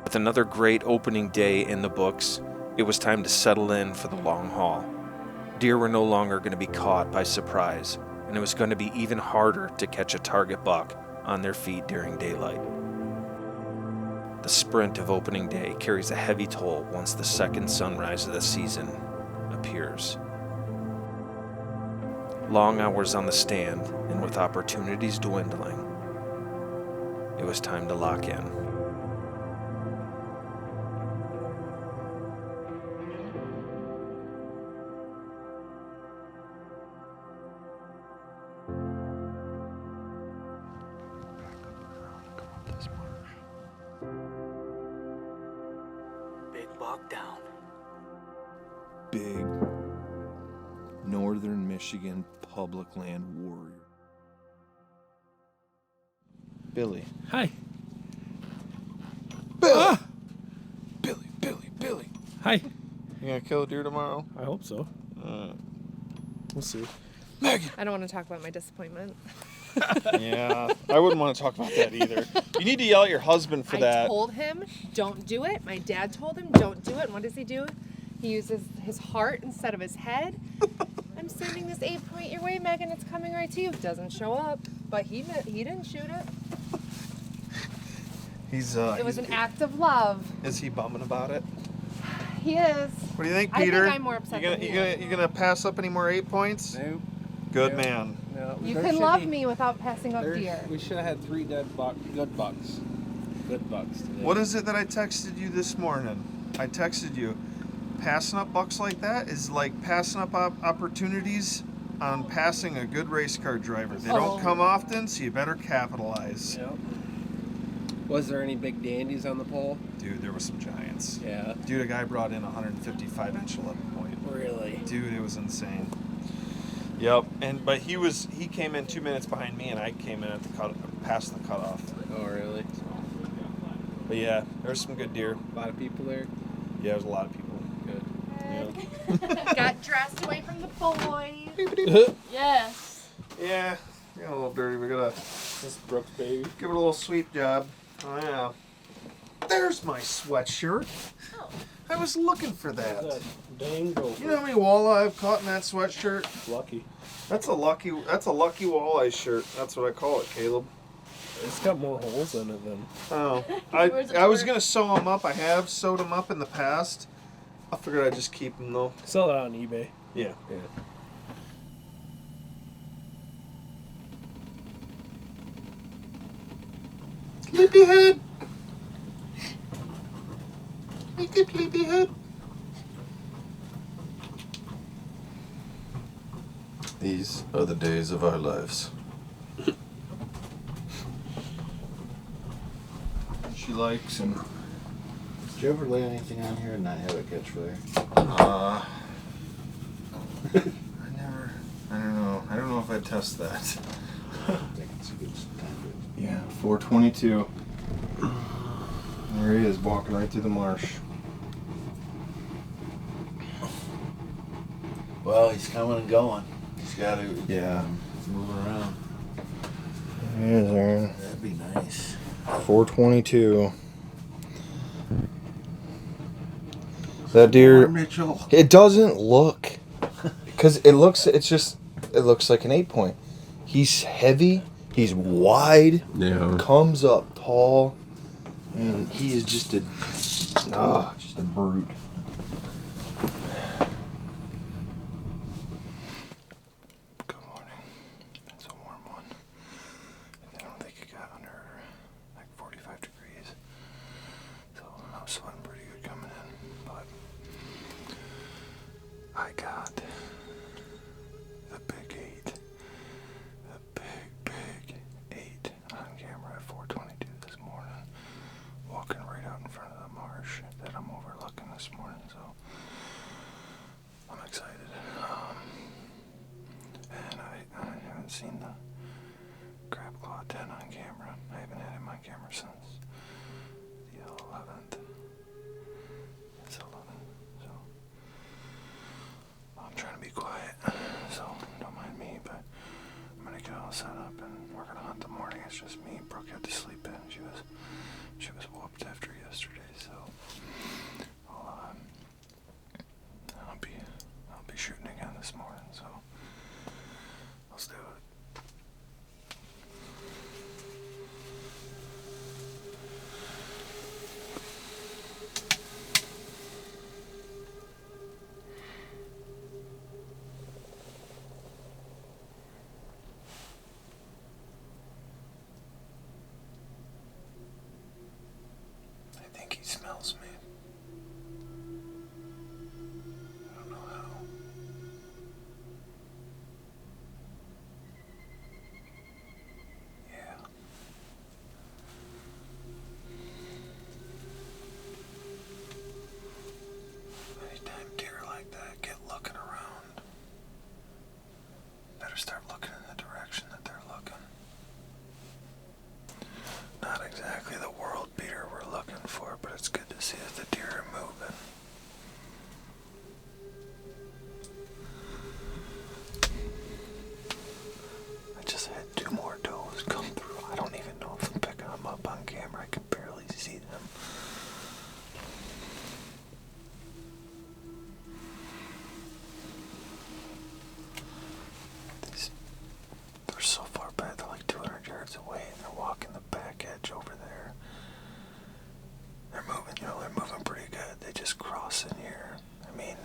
With another great opening day in the books, it was time to settle in for the long haul. Deer were no longer going to be caught by surprise, and it was going to be even harder to catch a target buck on their feet during daylight. The sprint of opening day carries a heavy toll once the second sunrise of the season appears. Long hours on the stand, and with opportunities dwindling, it was time to lock in. Big buck down. Big Northern Michigan public land warrior. Billy. Hi. Billy! Billy. Hi. You gonna kill a deer tomorrow? I hope so. We'll see. Megan! I don't want to talk about my disappointment. Yeah, I wouldn't want to talk about that either. You need to yell at your husband for that. I told him, don't do it. My dad told him, don't do it. And what does he do? He uses his heart instead of his head. I'm sending this 8-point your way, Megan. It's coming right to you. Doesn't show up, but he didn't shoot it. It was an act of love. Is he bumming about it? He is. What do you think, I think Peter? I'm more upset than he is. You gonna pass up any more 8 points? Nope. Good Nope. man. No, You there can should love be- me without passing up deer. We should have had 3 good bucks. Good bucks today. What is it that I texted you this morning? I texted you. Passing up bucks like that is like passing up opportunities on passing a good race car driver. They don't come often, so you better capitalize. Yep. Was there any big dandies on the pole? Dude, there were some giants. Yeah. Dude, a guy brought in a 155-inch 11-point. Really? Dude, it was insane. Yep, but he came in 2 minutes behind me, and I came in at past the cutoff. Oh, really? But yeah, there's some good deer. A lot of people there. Yeah, there's a lot of people. Good. Got dressed away from the boys. Yes. Yeah, got a little dirty. We gotta This Brooks baby. give it a little sweep job. Oh yeah. There's my sweatshirt. Oh. I was looking for that. Dang gopher. You know how many walleye I've caught in that sweatshirt? Lucky. That's a lucky walleye shirt. That's what I call it, Caleb. It's got more holes in it than. Oh, Where's the I was bird? gonna sew them up. I have sewed them up in the past. I figured I'd just keep them though. Sell it on eBay. Yeah. Yeah. Sleepyhead. Make it sleepyhead. These are the days of our lives. She likes and. Did you ever lay anything on here and not have it catch fire? I don't know. I don't know if I'd test that. I think it's a good time to. Yeah, 422. There he is, walking right through the marsh. Well, he's coming and going. He's got to. Yeah. Move around. There he is, Aaron. That'd be nice. 422. That deer. Mitchell. It doesn't look, because it looks like an 8-point. He's heavy, he's wide, comes up tall, and he is just a brute. Good morning. It's a warm one. I don't think it got under like 45 degrees, so I was sweating pretty good coming in, but I got the big 8. The big 8 on camera at 422 this morning. Walking right out in front of the marsh that I'm overlooking this morning, so I'm excited. And I haven't seen the crab claw 10 on camera. I haven't had him on camera since the 11th. It's 11, so I'm trying to be quiet, so don't mind me, but I'm gonna get all set up and we're gonna hunt the morning. It's just me. Brooke had to sleep in. She was She was whooped after yesterday, so I'll be shooting again this morning, so let's do it. I think he smells me. I don't know how. Yeah. Anytime deer like that get looking around, better start looking in the direction that they're looking. Not exactly the world beater we're looking for, but it's good to see that the deer are moving. I just had 2 more does come through. I don't even know if I'm picking them up on camera. I can barely see them. They're so far back, they're like 200 yards away, and they're walking the back edge over there. They're moving, they're moving pretty good. They just cross in here. I mean,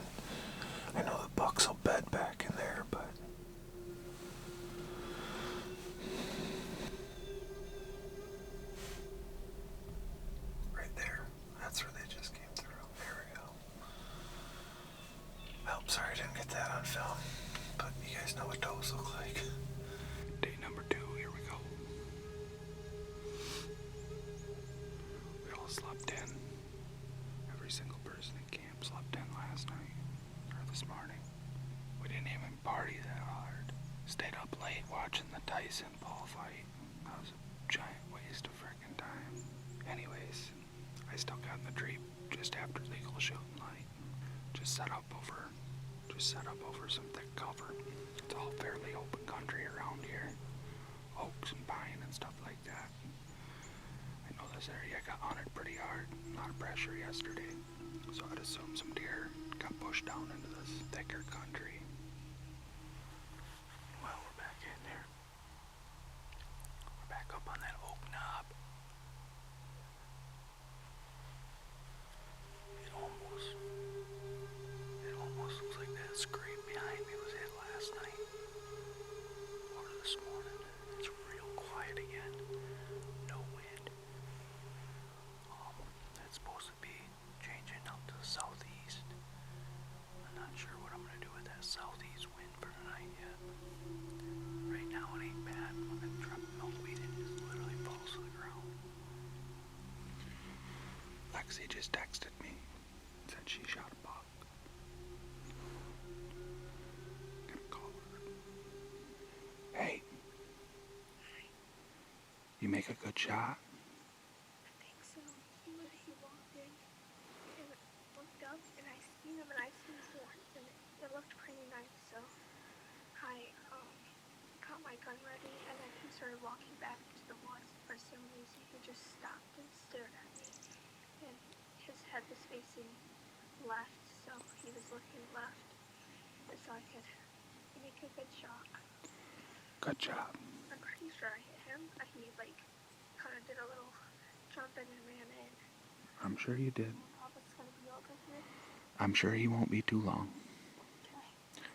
I know the bucks will bed back in there, but right there, that's where they just came through. There we go. Oh, sorry I didn't get that on film, but you guys know what does look like. Day number 2, here we go. We all slept in. Every single person in camp slept in last night, or this morning. We didn't even party that hard. Stayed up late watching the Tyson-Paul fight. That was a giant waste of frickin' time. Anyways, I still got in the Jeep just after legal shooting light. Just set up over some thick cover. It's all fairly open country around here. Oaks and pine and stuff like that. I know this area got hunted pretty hard. A lot of pressure yesterday. So I'd assume some deer got pushed down into this thicker country. Well, we're back in there. We're back up on that oak knob. It almost looks like that scream behind me was hit last night. Or this morning. It's real quiet again. No wind. It's supposed to be changing out to the southeast. I'm not sure what I'm going to do with that southeast wind for tonight yet. Right now it ain't bad. I'm going to drop milkweed and it just literally falls to the ground. Lexi just texted me. Said she shot a buck. Gonna call her. Hey. You make a good shot? I think so. He walked in and looked up and I seen him and I seen his horns and it looked pretty nice, so I got my gun ready and then he started walking back into the woods. For some reason he just stopped and stared at me and his head was facing left, so he was looking left so I could make a good shot. Good job. I'm pretty sure I hit him. He kind of did a little jump in and ran in. I'm sure you did. Papa's gonna be over here. I'm sure he won't be too long. Okay.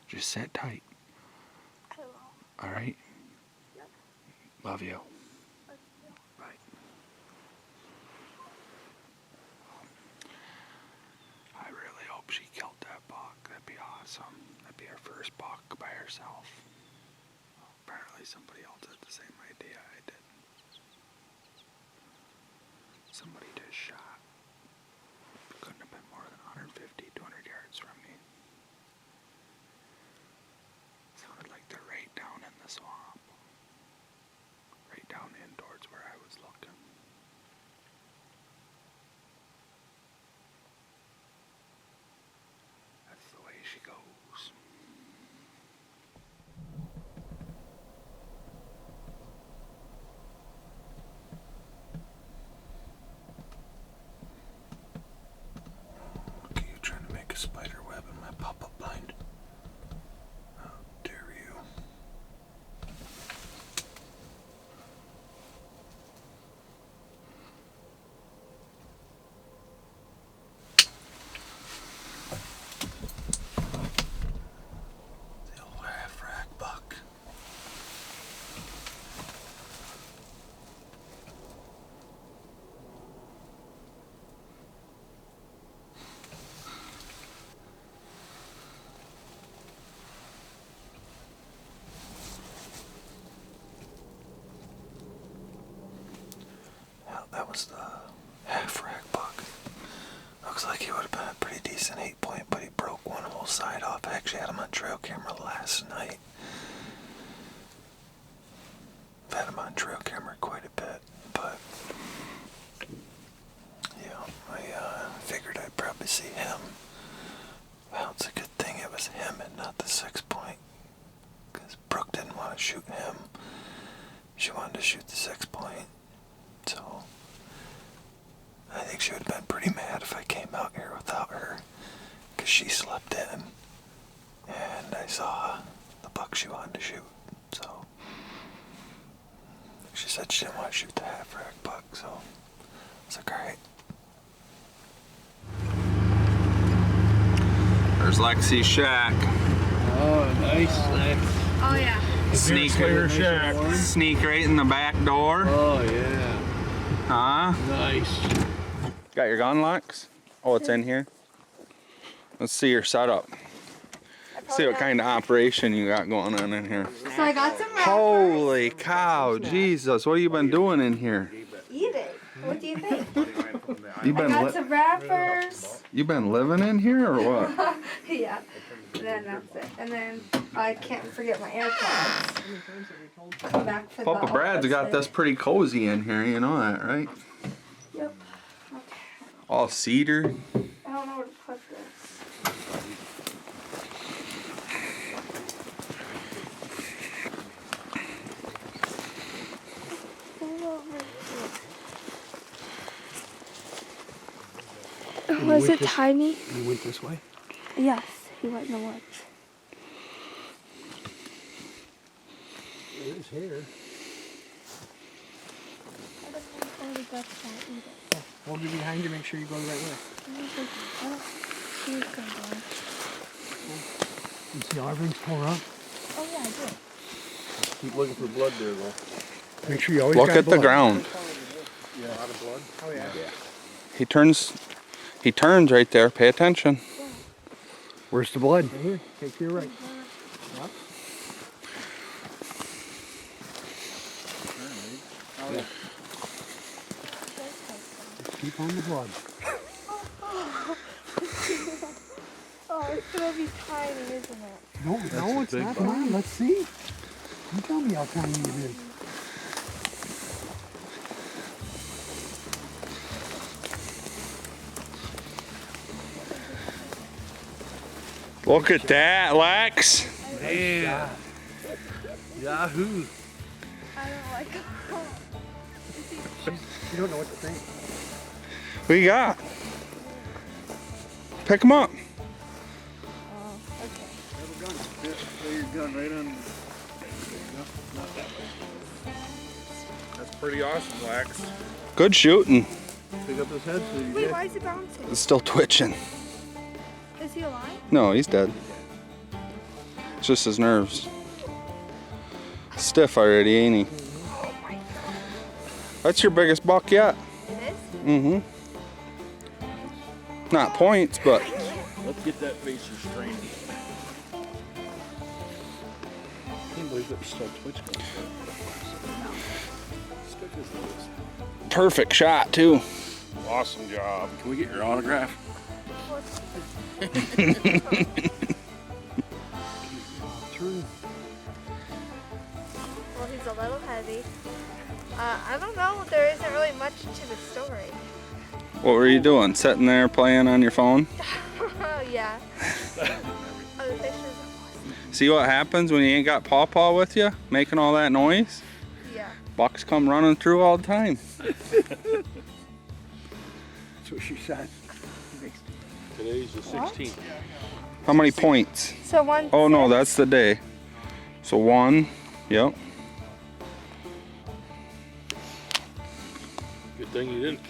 Just sit tight. I will. Alright? Yep. Love you. Love you. Bye. I really hope she killed that buck. That'd be awesome. That'd be her first buck by herself. Apparently somebody else had the same idea I did. Somebody just shot. Couldn't have been more than 150, 200 yards from me. Sounded like they're right down in the swamp. Right down in towards where I was looking. That's the way she goes. that was the half rack buck. Looks like he would have been a pretty decent 8-point, but he broke one whole side off. I actually had him on trail camera last night. I've had him on trail camera quite a bit, but yeah, I figured I'd probably see him. Well, it's a good thing it was him and not the 6-point, because Brooke didn't want to shoot him. She wanted to shoot the 6-point, so I think she would have been pretty mad if I came out here without her, because she slept in, and I saw the buck she wanted to shoot, so she said she didn't want to shoot the half rack buck, so I was like, alright. There's Lexi's shack. Oh, nice. Oh yeah. Sneak right in the back door. Oh, yeah. Huh? Nice. Got your gun, Lex? Oh, it's in here. Let's see your setup. See what kind of operation you got going on in here. So I got some wrappers. Holy cow, Jesus, what have you been doing in here? Eating. What do you think? You I got some wrappers. you been living in here or what? Yeah. And then that's it. And then I can't forget my AirPods. Come back for Papa the Brad's got this pretty cozy in here, you know that, right? Yep. Okay. All cedar. I don't know where to put this. Was it tiny? You went this way? Yes, he went in the woods. It is here. I don't know where either. We'll be behind you, make sure you go the right way. I don't see what's going on. You see our rings tore up? Oh yeah, I did. Keep looking for blood there, though. Make sure you always Look got at the blood. ground. Yeah. A lot of blood? Oh, yeah. He turns right there. Pay attention. Where's the blood? Right here. Take to your right. Yep. Yeah. Just keep on the blood. Oh, it's gonna be tiny, isn't it? No, it's not. Come on, let's see. You tell me how tiny it is. Look at that, Lex. Man. Yahoo. I don't like it. You don't know what to think. What you got? Pick him up. Oh, okay. Have a gun. Lay your gun right on. No, not that way. That's pretty awesome, Lex. Good shooting. Pick up his head so you Wait, why is it bouncing? It's still twitching. Is he alive? No, he's dead. It's just his nerves. Stiff already, ain't he? Oh my god. That's your biggest buck yet. It is? Mm-hmm. Not points, but Let's get that face restrained. I can't believe it's still twitching. perfect shot too. Awesome job. Can we get your autograph? Turn. Well, he's a little heavy. I don't know. There isn't really much to the story. What were you doing? Sitting there playing on your phone? Oh, yeah. Oh, the fish is awesome. See what happens when you ain't got Pawpaw with you, making all that noise? Yeah. Bucks come running through all the time. That's what she said. Today's the 16th. How many points? So one. Oh no, that's the day. So 1, yep. Good thing you didn't.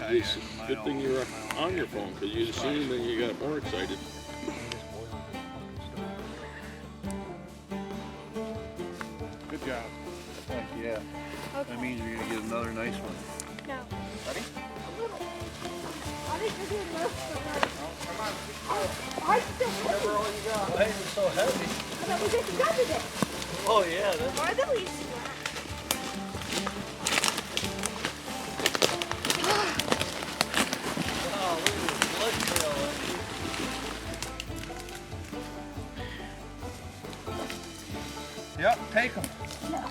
Good thing you were on your phone, because you'd have seen him and you got more excited. Good job. Heck yeah. Okay. That means you're going to get another nice one. No. Ready? A little. I think you're doing most of it. Oh, I still Remember all you got. Why are you so heavy? thought we just gutted it. Oh yeah. That's Or the least one. Yep, take them. No.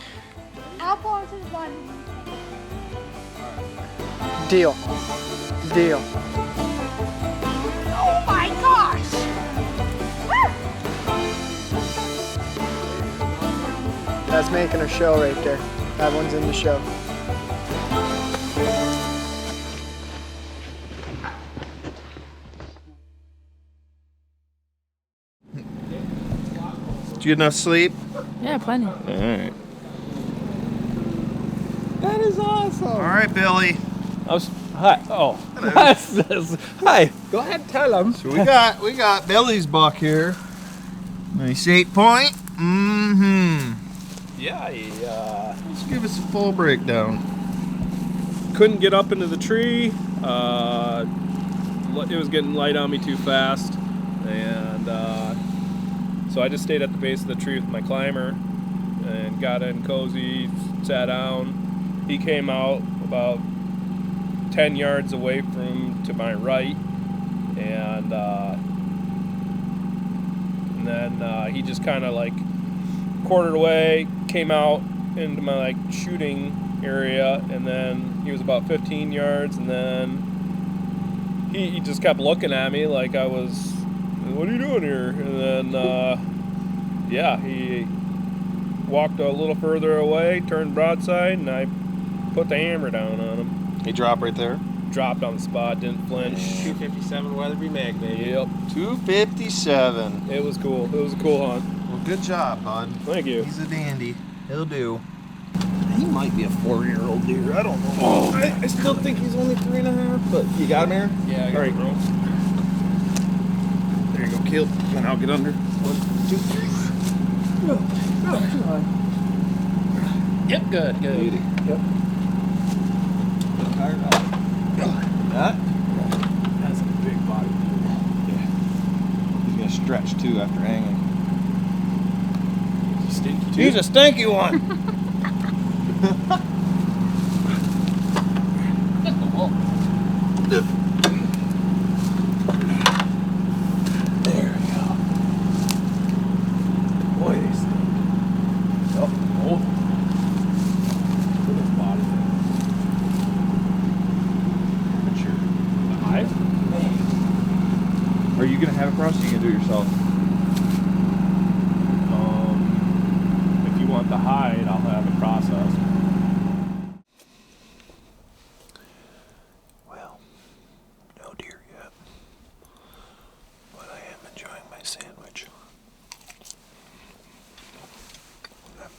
I'll go into the bottom. Deal. Deal. Oh my gosh! That's making her show right there. That one's in the show. Did you get enough sleep? Yeah, plenty. All right. That is awesome. All right, Billy. Hi. Oh. Hi. Go ahead, tell him. So we got Billy's buck here. Nice 8 point. Mm-hmm. Yeah, Let's give us a full breakdown. couldn't get up into the tree. It was getting light on me too fast, and so I just stayed at the base of the tree with my climber and got in cozy, sat down. He came out about 10 yards away to my right, and then he just kind of like quartered away, came out into my like shooting area, and then he was about 15 yards, and then he just kept looking at me like I was, what are you doing here? And then he walked a little further away, turned broadside, and I put the hammer down on him. He dropped right there. Dropped on the spot, didn't flinch. 257 Weatherby Mag, baby. Yep. 257. It was cool. It was a cool hunt. Well, good job, bud. Thank you. He's a dandy. He'll do. He might be a 4-year-old deer. I don't know. I still think he's only 3.5, but you got him, Aaron? Yeah, I got All right. it, bro. There you go, Caleb. And I'll get under. 1, 2, 3. Yep, good. Beauty. Yep. That? That's a big body. Yeah. He's gonna stretch too after hanging. Stinky too. He's a stinky one. There we go. Boy, they stink. Oh. Look at his body. Mature. Are you gonna have it processed? Or you gonna do it yourself? If you want the hide, I'll have it processed. Well, no deer yet. But I am enjoying my sandwich. That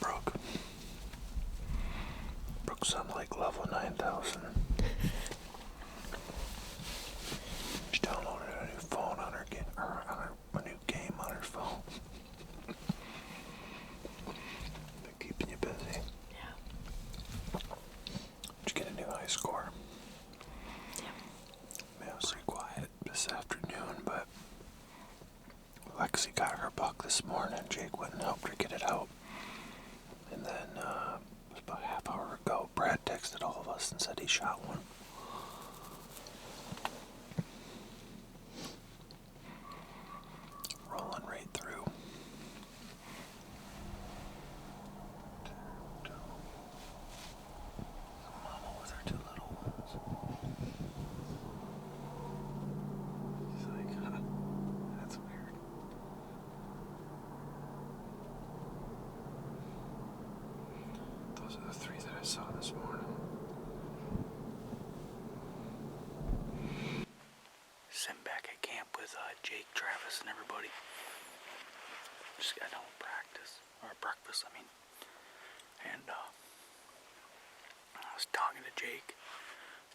Brooks on like level 9,000. She downloaded a new phone on her a new game on her phone. Been keeping you busy. Yeah. Did you get a new high score? Yeah. Mostly quiet this afternoon, but Lexi got her buck this morning. Jake went and helped her get it out. And then, it was about a half hour ago, Brad texted all of us and said he shot one. Rolling right through. Mama with her 2 little ones. He's like, huh, that's weird. Those are the 3 that I saw this morning. Sitting back at camp with Jake, Travis, and everybody. Just got done with breakfast, I mean. And I was talking to Jake,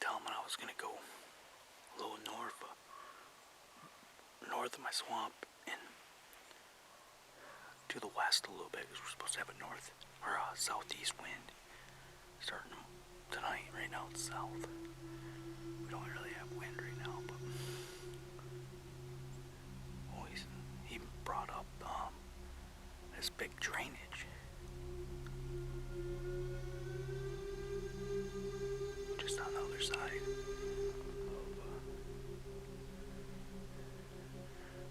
telling him I was gonna go a little north of my swamp and to the west a little bit, because we're supposed to have a north or southeast wind starting tonight. Right now it's south. We don't really have wind right now, but he brought up this big drainage just on the other side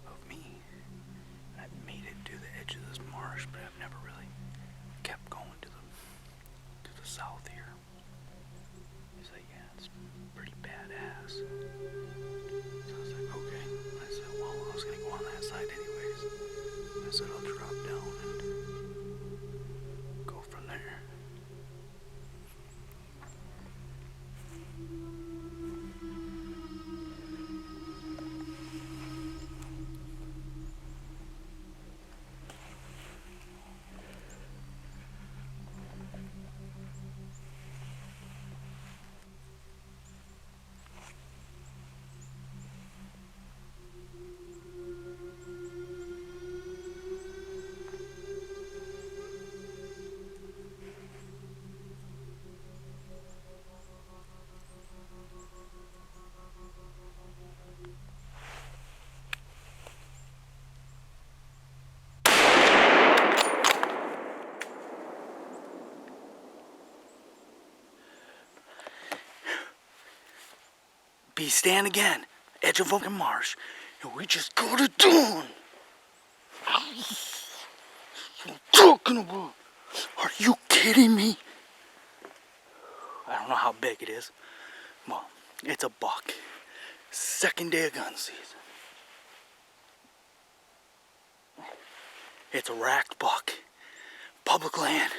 of me. I've made it to the edge of this marsh, but I've never really south here. He's like, yeah, it's pretty badass. So I was like, okay. I said, well, I was gonna go on that side anyways. I said, I'll drop down and go from there. Be stand again, edge of fucking marsh, and we just got it done. What I'm talking about? Are you kidding me? I don't know how big it is. Well, it's a buck. Second day of gun season. It's a racked buck. Public land.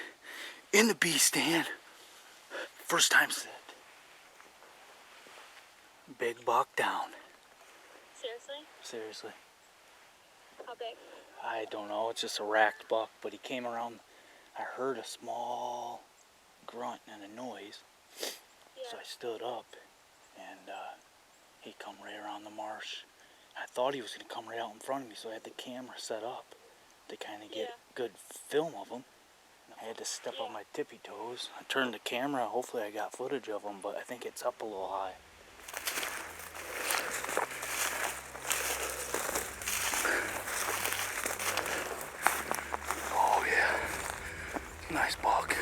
In the bee stand. First time sit. Big buck down. Seriously? Seriously. How big? I don't know. It's just a racked buck, but he came around. I heard a small grunt and a noise. Yeah. So I stood up, and he come right around the marsh. I thought he was going to come right out in front of me, so I had the camera set up to kind of get good film of him. I had to step on my tippy toes. I turned the camera. Hopefully I got footage of him, but I think it's up a little high. Oh yeah, nice buck.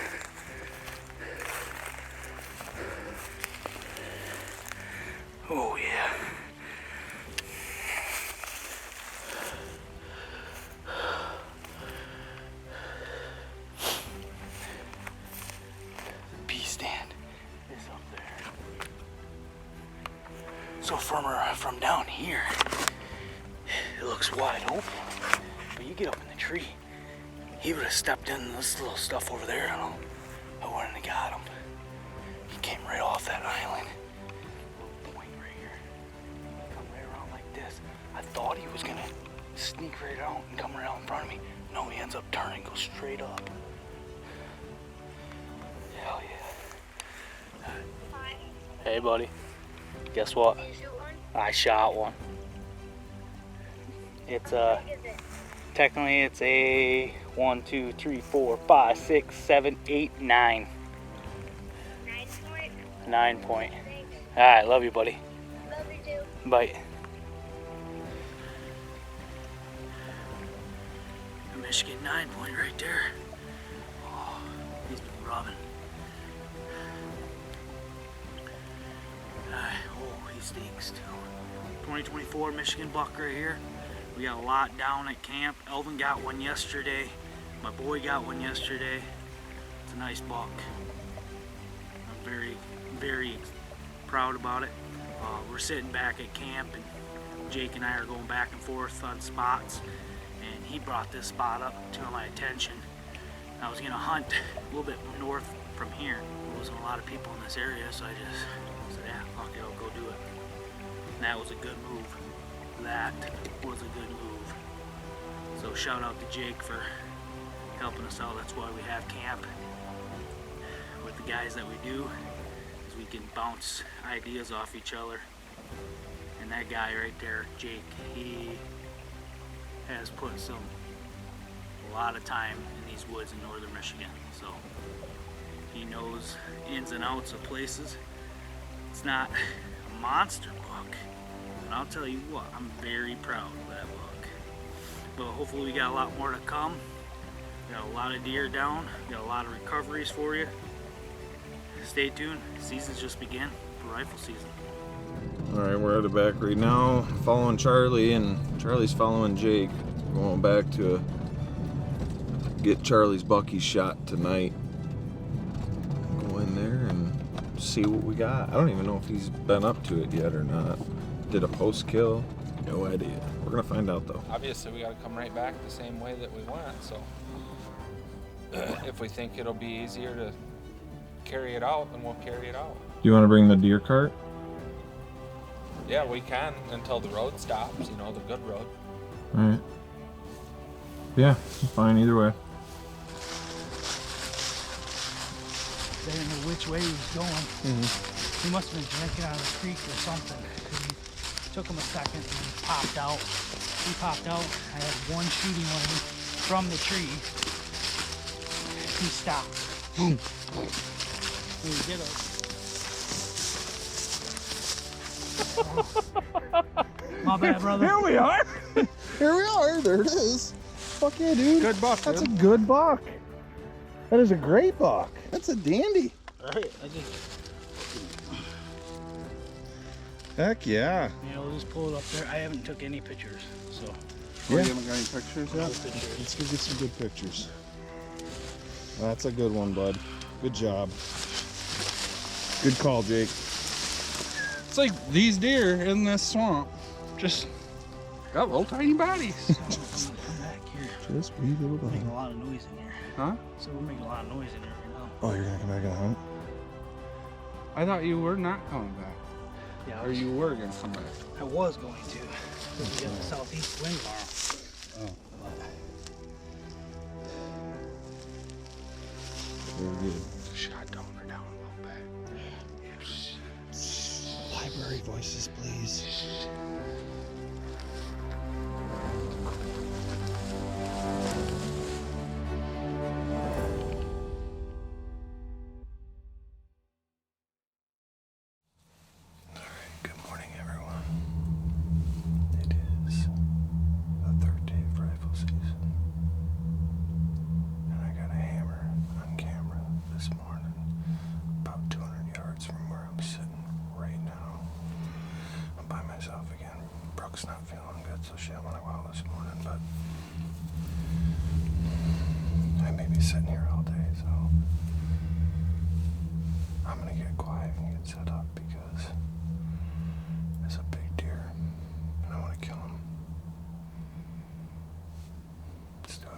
Oh yeah. Bee stand is up there. So from down here, it looks wide open. But you get up in the tree, he would have stepped in this little stuff over there, and I wouldn't have got him. He came right off that island. Point right here. Come right around like this. I thought he was gonna sneak right out and come right out in front of me. No, he ends up turning, goes straight up. Hell yeah. Hi. Hey buddy, guess what? Did you shoot one? I shot one. It's How big is it? technically it's a 1, 2, 3, 4, 5, 6, 7, 8, 9. 9 point? 9 point. Thanks. Alright, love you buddy. Love you too. Bye. A Michigan 9 point right there. Oh, he's been rubbing. Oh, he stinks too. 2024 Michigan buck right here. We got a lot down at camp. Elvin got one yesterday. My boy got one yesterday. It's a nice buck. I'm very, very proud about it. We're sitting back at camp and Jake and I are going back and forth on spots, and he brought this spot up to my attention. I was gonna hunt a little bit north from here. There wasn't a lot of people in this area, so I just said, yeah, fuck it, I'll go do it. And that was a good move. That was a good move. So shout out to Jake for helping us out. That's why we have camp with the guys that we do, is we can bounce ideas off each other. And that guy right there, Jake, he has put a lot of time in these woods in northern Michigan. So he knows ins and outs of places. It's not a monster buck, but I'll tell you what, I'm very proud of that buck. But hopefully we got a lot more to come. We got a lot of deer down, we got a lot of recoveries for you. Stay tuned, season's just began for rifle season. Alright, we're at the back right now, following Charlie, and Charlie's following Jake. Going back to get Charlie's bucky shot tonight. see what we got. I don't even know if he's been up to it yet or not. Did a post kill? No idea. We're gonna find out though. Obviously, we gotta come right back the same way that we went, so if we think it'll be easier to carry it out, then we'll carry it out. Do you want to bring the deer cart? Yeah, we can until the road stops, you know, the good road. All right. Yeah, fine either way. They didn't know which way he was going. He must have been drinking out of the creek or something. It took him a second and he popped out. He popped out. I had one shooting lane from the tree. He stopped. Boom. And he did it. My bad, brother. Here we are. Here we are. There it is. Fuck yeah, dude. Good buck, That's dude. a good buck. That is a great buck. That's a dandy. Alright, I just... Heck yeah. Yeah, we'll just pull it up there. I haven't took any pictures, so... Yeah. You haven't got any pictures yet? No pictures. Let's go get some good pictures. That's a good one, bud. Good job. Good call, Jake. It's like these deer in this swamp just got little tiny bodies. Come back here. Just wee little We're making body. a lot of noise in here. Huh? So we're making a lot of noise in here right now. Oh, you're gonna come back and hunt? I thought you were not coming back. Yeah, Or you were gonna come back. I was going to. We got the southeast wind tomorrow. Oh. Very good. Shot down her down a little bit. Library voices, please. Good morning, everyone. It is the third day of rifle season, and I got a hammer on camera this morning, about 200 yards from where I'm sitting right now. I'm by myself again. Brooke's not feeling good, so she didn't want to go out this morning, but I may be sitting here all day, so I'm gonna get quiet and get set up because it's a big deer, and I want to kill him. Let's do it.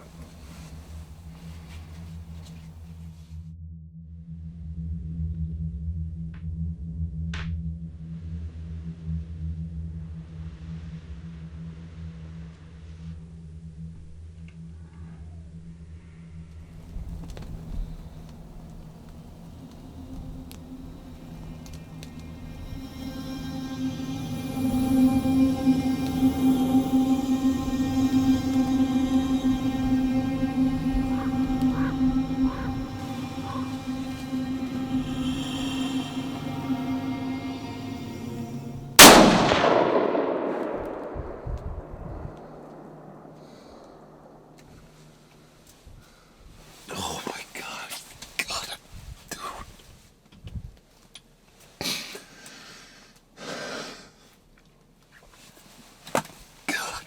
Oh my God. God, dude. God.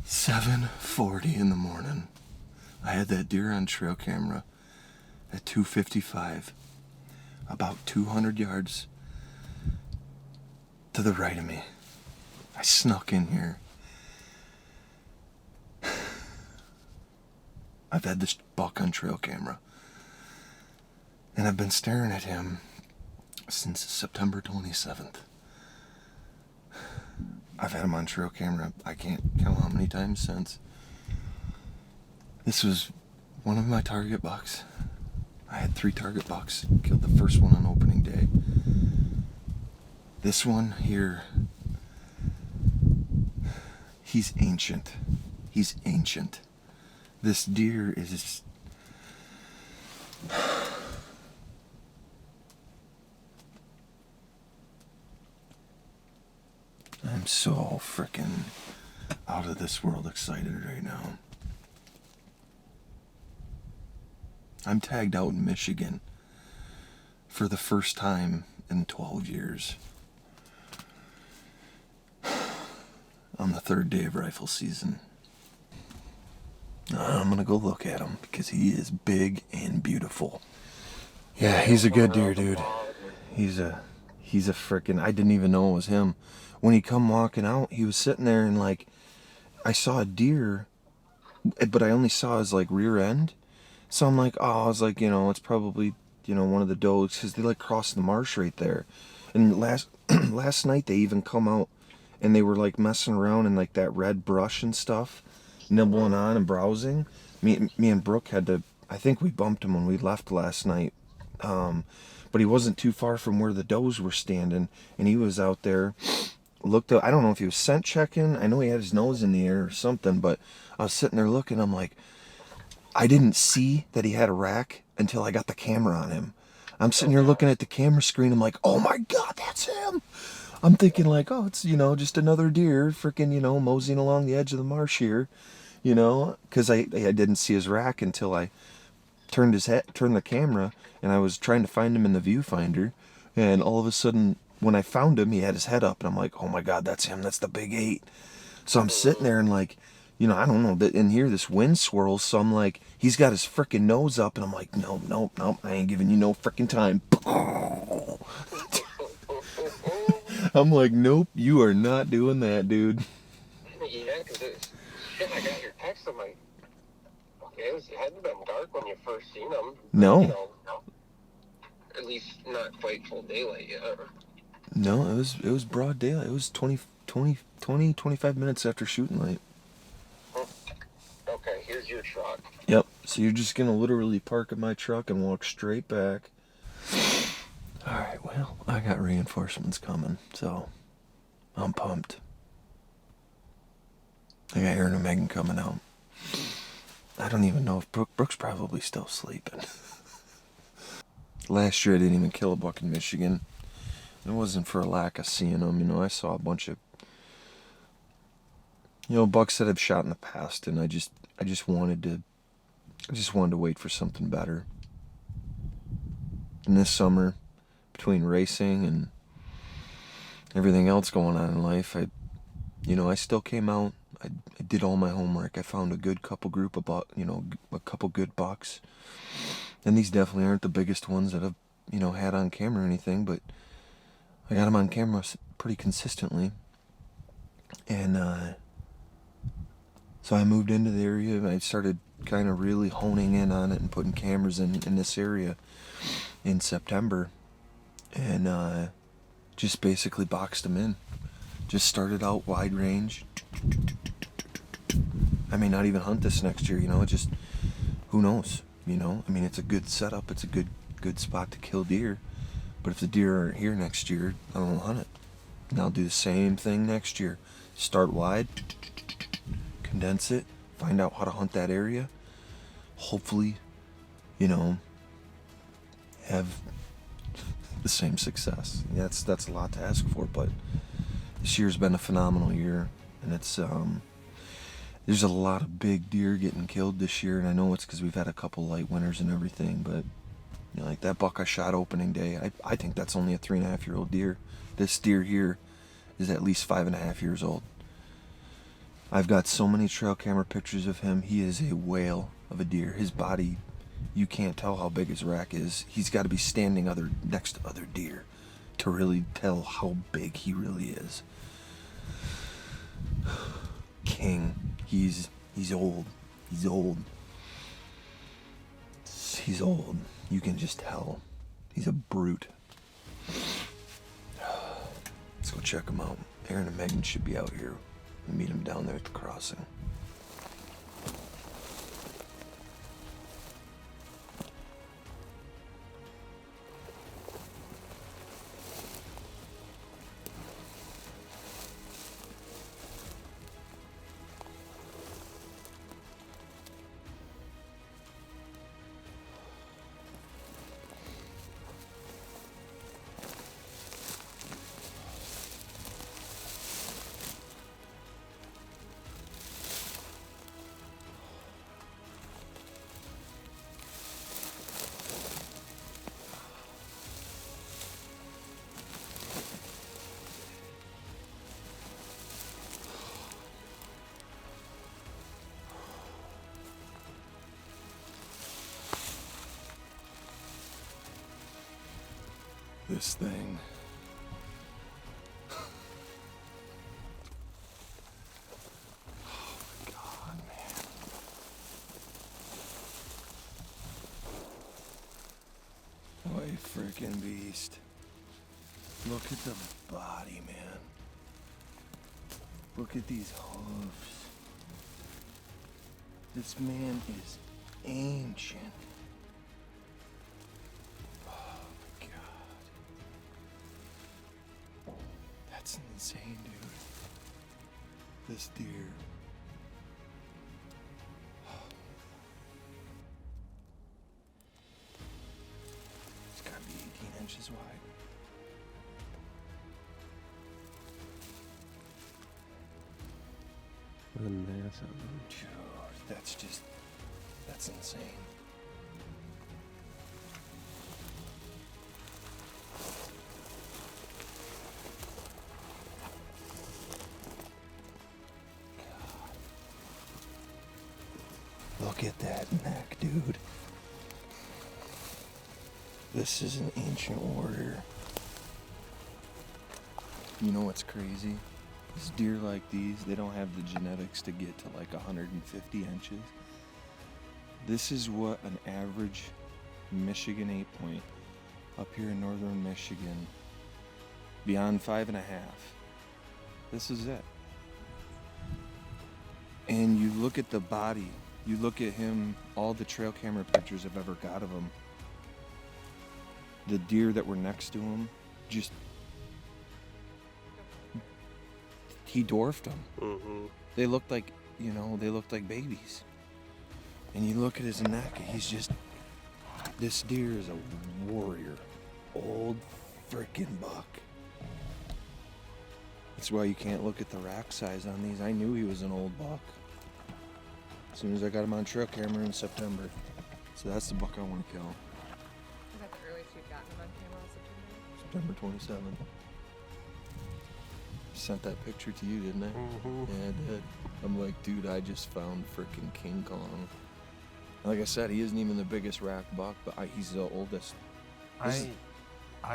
7:40 in the morning. I had that deer on trail camera at 2:55, about 200 yards to the right of me. I snuck in here. I've had this buck on trail camera, and I've been staring at him since September 27th. I've had him on trail camera, I can't count how many times since. This was one of my target bucks. I had 3 target bucks, killed the first one on opening day. This one here, he's ancient. He's ancient. This deer is... I'm so frickin' out of this world excited right now. I'm tagged out in Michigan for the first time in 12 years. on the 3rd day of rifle season. I'm gonna go look at him because he is big and beautiful. Yeah, he's a good deer, dude. He's a frickin', I didn't even know it was him. When he come walking out, he was sitting there and like, I saw a deer, but I only saw his like rear end. So I'm like, oh, I was like, you know, it's probably, you know, one of the does, because they like cross the marsh right there. And last night they even come out and they were like messing around in like that red brush and stuff, nibbling on and browsing. Me and Brooke had to, I think we bumped him when we left last night. But he wasn't too far from where the does were standing, and he was out there, looked up, I don't know if he was scent checking, I know he had his nose in the air or something, but I was sitting there looking, I'm like, I didn't see that he had a rack until I got the camera on him. I'm sitting here looking at the camera screen, I'm like, oh my God, that's him! I'm thinking like, oh, it's, you know, just another deer, freaking, you know, moseying along the edge of the marsh here, you know, because I didn't see his rack until I turned the camera, and I was trying to find him in the viewfinder, and all of a sudden, when I found him, he had his head up, and I'm like, oh my God, that's him, that's the big 8. So I'm sitting there and like, you know, I don't know, in here this wind swirls, so I'm like, he's got his frickin' nose up, and I'm like, nope, I ain't giving you no frickin' time. I'm like, nope, you are not doing that, dude. Yeah, because shit, I got your text, I'm like, it hadn't been dark when you first seen him. No. You know, at least not quite full daylight yet. No, it was broad daylight. It was 25 minutes after shooting light. Okay, here's your truck. Yep, so you're just gonna literally park in my truck and walk straight back. Alright, well, I got reinforcements coming, so I'm pumped. I got Aaron and Megan coming out. I don't even know if Brooke's probably still sleeping. Last year I didn't even kill a buck in Michigan. It wasn't for a lack of seeing them. You know, I saw a bunch of, you know, bucks that I've shot in the past, and I just wanted to wait for something better. And this summer, between racing and everything else going on in life, I still came out. I did all my homework. I found a good couple group of a couple good bucks. And these definitely aren't the biggest ones that I've, you know, had on camera or anything, but I got them on camera pretty consistently. And so I moved into the area, and I started kind of really honing in on it and putting cameras in this area in September. And just basically boxed them in. Just started out wide range. I may not even hunt this next year, you know, just, who knows, you know? I mean, it's a good setup, it's a good spot to kill deer, but if the deer aren't here next year, I won't hunt it. And I'll do the same thing next year. Start wide, condense it, find out how to hunt that area, hopefully, you know, have the same success. That's a lot to ask for, but this year's been a phenomenal year, and it's there's a lot of big deer getting killed this year, and I know it's because we've had a couple light winters and everything, but you know, like that buck I shot opening day, I think that's only a 3.5-year-old deer. This deer here is at least 5.5 years old. I've got so many trail camera pictures of him. He is a whale of a deer. His body, you can't tell how big his rack is. He's got to be standing next to other deer to really tell how big he really is. King. He's old. He's old. He's old. You can just tell. He's a brute. Let's go check him out. Aaron and Megan should be out here. We'll meet him down there at the crossing. this thing. Oh my God, man. What a freaking beast. Look at the body, man. Look at these hooves. This man is ancient. Oh my God. That's insane, dude. This deer. It's gotta be 18 inches wide. Dude, that's insane. Look at that neck, dude. This is an ancient warrior. You know what's crazy? These deer like these, they don't have the genetics to get to like 150 inches. This is what an average Michigan 8-point up here in northern Michigan, beyond 5.5. This is it. And you look at the body, you look at him, all the trail camera pictures I've ever got of him, the deer that were next to him, just, he dwarfed them. Mm-hmm. They looked like, you know, they looked like babies. And you look at his neck, he's just, this deer is a warrior. Old frickin' buck. That's why you can't look at the rack size on these. I knew he was an old buck as soon as I got him on trail camera in September. So that's the buck I want to kill. Is that the earliest you've gotten him on camera? September? September 27th. Sent that picture to you, didn't I? Mm-hmm. Yeah, I did. I'm like, dude, I just found frickin' King Kong. Like I said, he isn't even the biggest rack buck, but he's the oldest. I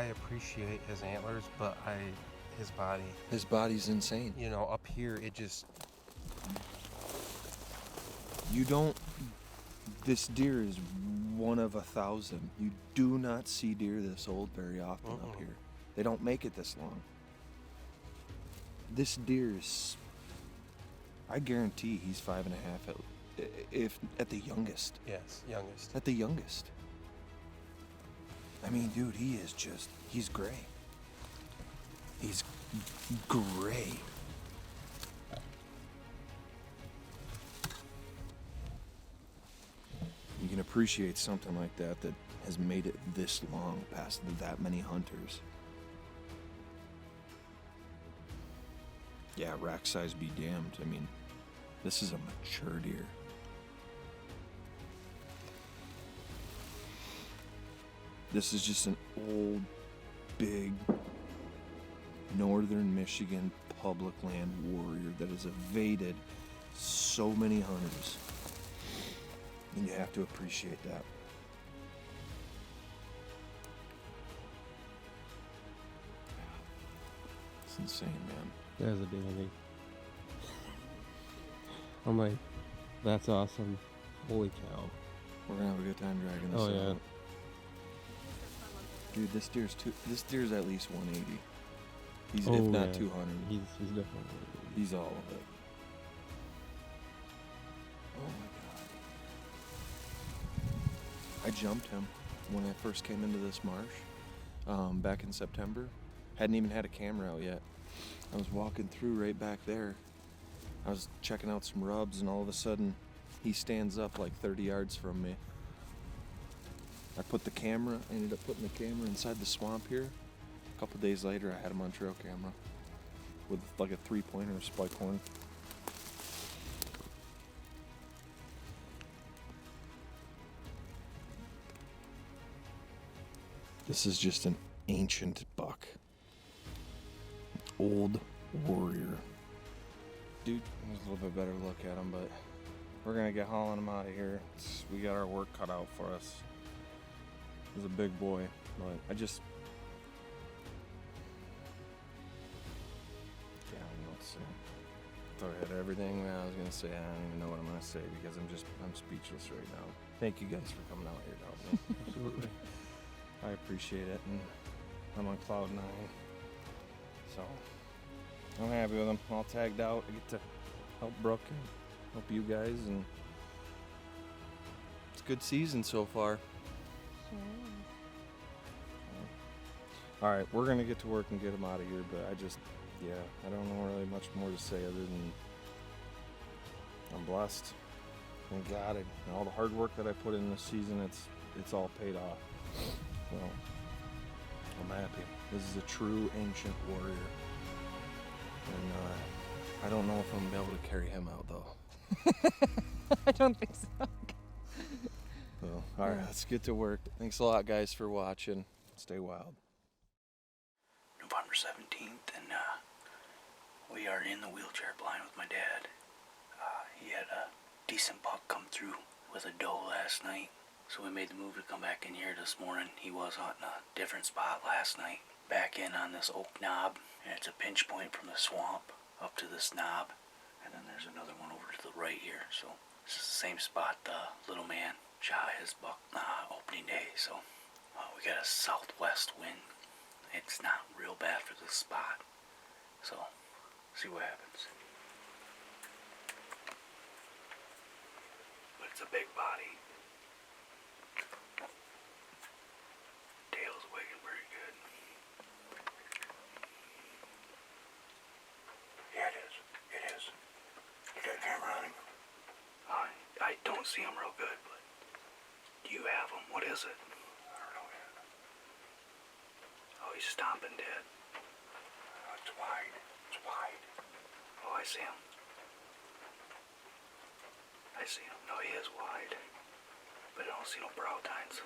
appreciate his antlers, but his body. His body's insane. You know, up here it just. You don't. This deer is one of 1,000. You do not see deer this old very often up here. They don't make it this long. This deer is. I guarantee he's 5.5 if at the youngest. Yes, youngest. At the youngest. I mean, dude, he is just. He's gray. He's gray. You can appreciate something like that that has made it this long past that many hunters. Yeah, rack size be damned. I mean, this is a mature deer. This is just an old, big, northern Michigan public land warrior that has evaded so many hunters. And you have to appreciate that. It's insane, man. There's a dandy. I'm like, that's awesome. Holy cow. We're gonna have a good time dragging this Oh, yeah. out. Dude, this deer's at least 180. He's if not yeah. 200. He's definitely. He's all of it. Oh my god. I jumped him when I first came into this marsh back in September. Hadn't even had a camera out yet. I was walking through right back there. I was checking out some rubs and all of a sudden he stands up like 30 yards from me. I ended up putting the camera inside the swamp here. A couple days later I had him on trail camera with like a 3-pointer spike horn. This is just an ancient buck. Old warrior. Dude, there's a little bit better look at him, but we're gonna get hauling him out of here. We got our work cut out for us. He's a big boy, but So, thought I had everything I was gonna say. I don't even know what I'm gonna say because I'm speechless right now. Thank you guys for coming out here to help me. Absolutely. I appreciate it, and I'm on cloud 9. So, I'm happy with them. All tagged out. I get to help Brooke and help you guys, and it's a good season so far. All right, we're gonna get to work and get them out of here, but I don't know really much more to say other than I'm blessed. Thank God, and all the hard work that I put in this season, it's all paid off. So I'm happy. This is a true ancient warrior, and I don't know if I'm gonna be able to carry him out though. I don't think so. So, all right, let's get to work. Thanks a lot, guys, for watching. Stay wild. November 17th, and we are in the wheelchair blind with my dad. He had a decent buck come through with a doe last night, so we made the move to come back in here this morning. He was hunting a different spot last night, back in on this oak knob, and it's a pinch point from the swamp up to this knob, and then there's another one over to the right here. So this is the same spot the little man shot his buck opening day. So we got a southwest wind. It's not real bad for this spot, so see what happens. But it's a big body. Tail's wigging pretty good. Yeah, it is. It is. You got a camera on him? I don't see him real good, but do you have him? What is it? I don't know yet. Oh, he's stomping dead. Oh, it's wide. It's wide. Oh, I see him. I see him. No, he is wide. But I don't see no brow tines.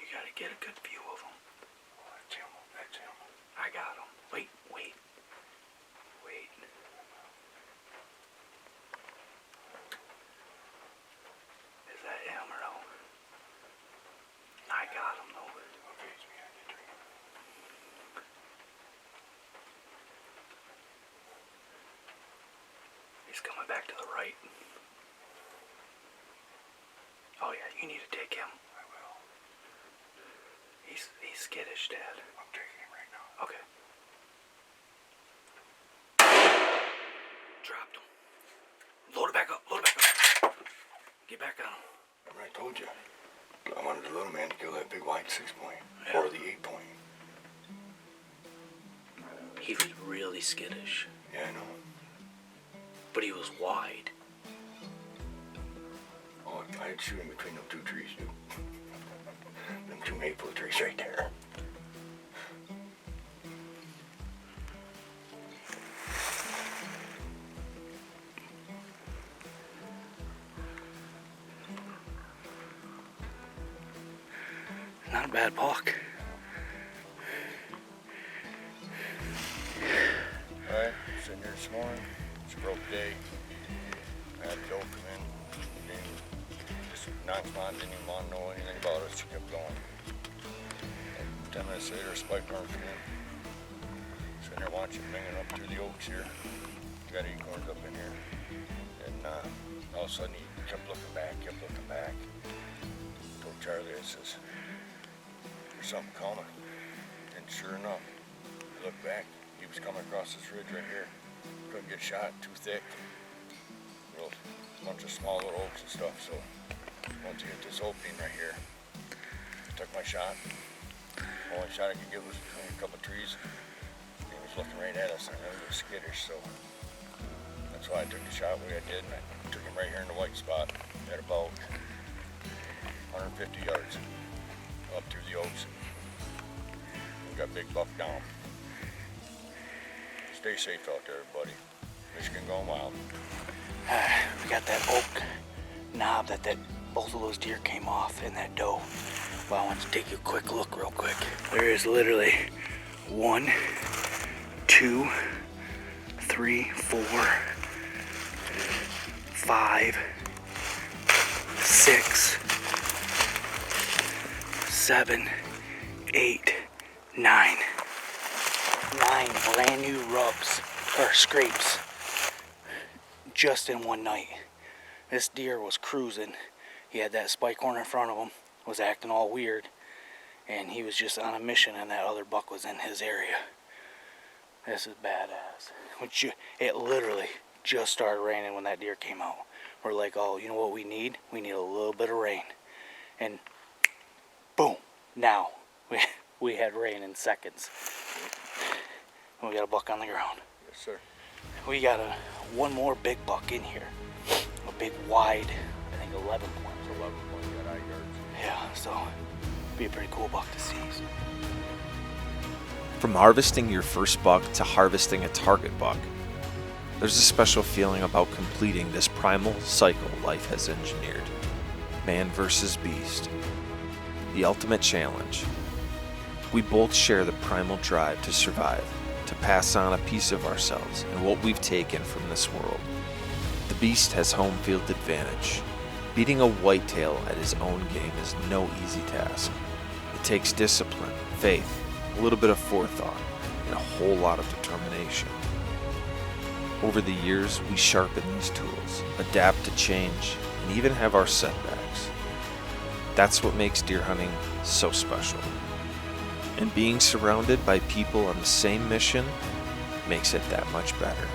You gotta get a good view of him. Oh, that's him. That's him. I got him. Wait. Is that him or no? I got him though. He's coming back to the right. Oh yeah, you need to take him. I will. He's skittish, Dad. I'm taking him right now. Okay. Dropped him. Load it back up. Get back on him. Remember I told you, I wanted the little man to kill that big white 6-point, or the 8-point. He was really skittish. Yeah, I know. But he was wide. Oh, I'd shoot him between them 2 trees, dude. Them 2 maple trees right there. Not a bad buck. Alright, sitting here this morning. It's a broke day. I had Joe come in. Just non-spot, didn't even want to know anything about it. She kept going. And 10 minutes later, a spike worm came in. Sitting there watching bringing up through the oaks here. Got acorns up in here. And all of a sudden he kept looking back. Told Charlie, I says, there's something coming. And sure enough, I looked back. He was coming across this ridge right here. Couldn't get shot, too thick. Real bunch of small little oaks and stuff. So once you hit this opening right here, took my shot. Only shot I could get was between a couple of trees. He was looking right at us, and I was skittish, so that's why I took the shot the way I did, and I took him right here in the white spot at about 150 yards up through the oaks. We got big buck down. Stay safe out there, everybody. Michigan going wild. We got that oak knob that both of those deer came off in that doe. Well, I want to take you a quick look real quick. There is literally 1, 2, 3, 4, 5, 6, 7, 8, 9. 9 brand new rubs, or scrapes, just in one night. This deer was cruising. He had that spike horn in front of him, was acting all weird, and he was just on a mission, and that other buck was in his area. This is badass. It literally just started raining when that deer came out. We're like, oh, you know what we need? We need a little bit of rain. And boom, now we had rain in seconds. And we got a buck on the ground. Yes, sir. We got one more big buck in here. A big wide, I think 11 points. 11 points, got eye yards. Yeah, so be a pretty cool buck to see. So. From harvesting your first buck to harvesting a target buck, there's a special feeling about completing this primal cycle life has engineered. Man versus beast. The ultimate challenge. We both share the primal drive to survive, to pass on a piece of ourselves and what we've taken from this world. The beast has home field advantage. Beating a whitetail at his own game is no easy task. It takes discipline, faith, a little bit of forethought, and a whole lot of determination. Over the years, we sharpen these tools, adapt to change, and even have our setbacks. That's what makes deer hunting so special. And being surrounded by people on the same mission makes it that much better.